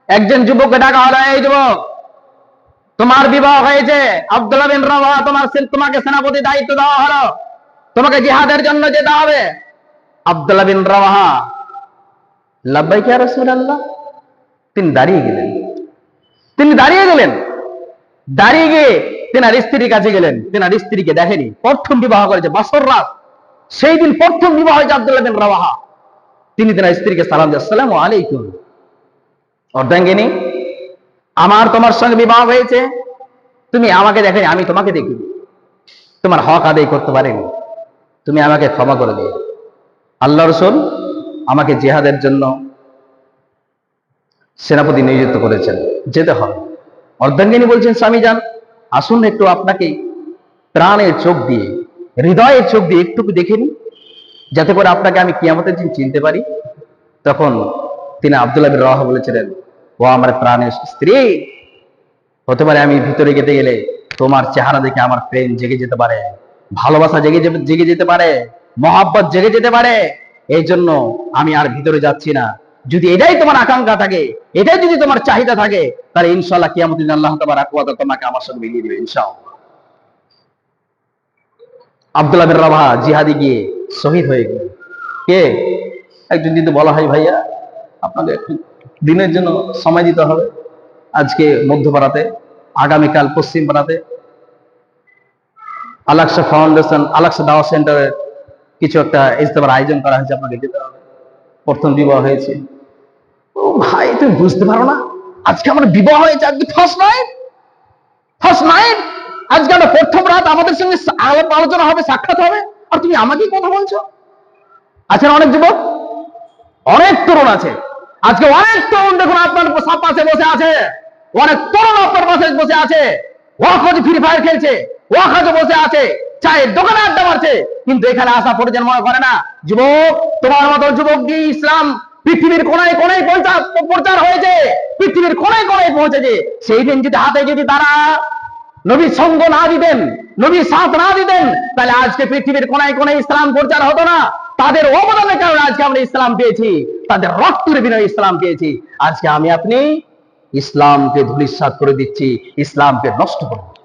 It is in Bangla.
একজন যুবককে ডাকা হলো, এই যুবক, তোমার বিবাহ হয়েছে, আব্দুল্লাহ বিন রাওয়াহা তোমাকে সেনাপতি দায়িত্ব দেওয়া হলো, তোমাকে জিহাদের জন্য যেতে হবে। আব্দুল্লাহ বিন রাওয়াহা লাব্বাইক ইয়া রাসূলুল্লাহ, তিনি দাঁড়িয়ে গেলেন। দাঁড়িয়ে গিয়ে তেনার স্ত্রীর কাছে গেলেন। তেনার স্ত্রীকে দেখেনি, প্রথম বিবাহ করেছে, বাসর রাত, সেই দিন প্রথম বিবাহ হয়েছে আব্দুল্লাহ বিন রাওয়াহা। তিনি তেনার স্ত্রীকে সালাম দিয়ে, আসসালামু আলাইকুম অর্ধাঙ্গিনী, আমার তোমার সঙ্গে বিবাহ হয়েছে, তুমি আমাকে দেখেনি, আমি তোমাকে দেখি, তোমার হক আদায় করতে পারিনি, তুমি আমাকে ক্ষমা করে দিও। আল্লাহ রাসূল আমাকে জিহাদের জন্য সেনাপতি নিযুক্ত করেছেন, যেতে হবে। অর্ধাঙ্গিনী বলছেন, স্বামী যান, আসুন একটু আপনাকে প্রাণের চোখ দিয়ে, হৃদয়ের চোখ দিয়ে একটু দেখেনি, যাতে করে আপনাকে আমি কিয়ামতের দিন চিনতে পারি। তখন তিনি আব্দুল্লাহ বিন রাওয়াহা বলেছিলেন, ও আমার প্রাণের স্ত্রী, হতে পারে আমি ভিতরে যেতে গেলে তোমার চেহারা দেখে আমার প্রেম জেগে যেতে পারে, ভালোবাসা জেগে যেতে পারে, মহাব্বত জেগে যেতে পারে, এই জন্য আমি আর ভিতরে যাচ্ছি না। যদি এটাই তোমার আকাঙ্ক্ষা থাকে, এটাই যদি তোমার চাহিদা থাকে, তাহলে ইনশাআল্লাহ কিয়ামতের দিন আল্লাহ তাবারাক ওয়া তাআলা তোমাকে আমার সঙ্গে মিলিয়ে দিবে ইনশাআল্লাহ। আব্দুল্লাহ বিন রাওয়াহা জিহাদে গিয়ে শহীদ হয়ে গেলেন। কে? একজন যদি বলা হয়, ভাইয়া আপনাকে একটু দিনের জন্য সময় দিতে হবে, আজকে মধ্যপাড়াতে, আগামীকাল পশ্চিম পাড়াতে আলাকসা ফাউন্ডেশন, আলাকসা দাওয়া সেন্টারের কিছু একটা ইজতেমার আয়োজন করা হয়েছে, আপনাকে যেতে হবে, প্রথম বিবাহ হয়েছে। ও ভাই, তুমি বুঝতে পারো না, আজকে আমার বিবাহ হয়েছে, আজকে ফার্স্ট নাইট, আজকে আমরা প্রথম রাত, আমাদের সঙ্গে আলাপ আলোচনা হবে, সাক্ষাৎ হবে, আর তুমি আমাকে কথা বলছো। আছেন অনেক যুবক, অনেক তরুণ আছে, আজকে অনেক তরুণ দেখুন আপনার পাশে বসে আছে, অনেক তরুণ আপনার পাশে বসে আছে, ওয়াকাজে ফ্রি ফায়ার খেলছে, ওয়াকাজে বসে আছে, চায়ের দোকানে আড্ডা মারছে, কিন্তু এখানে আসা পরিজন মনে করে না। যুবক, তোমার মতো যুবক দিয়ে ইসলাম পৃথিবীর কোনায় কোনায় প্রচার হয়েছে, পৃথিবীর কোনায় কোনায় পৌঁছেছে। সেই দিন যদি হাতে যদি তারা নবীর সঙ্গ না দিতেন, নবীর সাথ না দিতেন, তাহলে আজকে পৃথিবীর কোনায় কোনায় ইসলাম প্রচার হতো না। তাদের অবদানের কারণে আজকে আমরা ইসলাম পেয়েছি, তাদের রক্তের বিনিময়ে ইসলাম পেয়েছি। আজকে আমি আপনি ইসলামকে ধূলিসাৎ করে দিচ্ছি, ইসলামকে নষ্ট করে দিচ্ছি।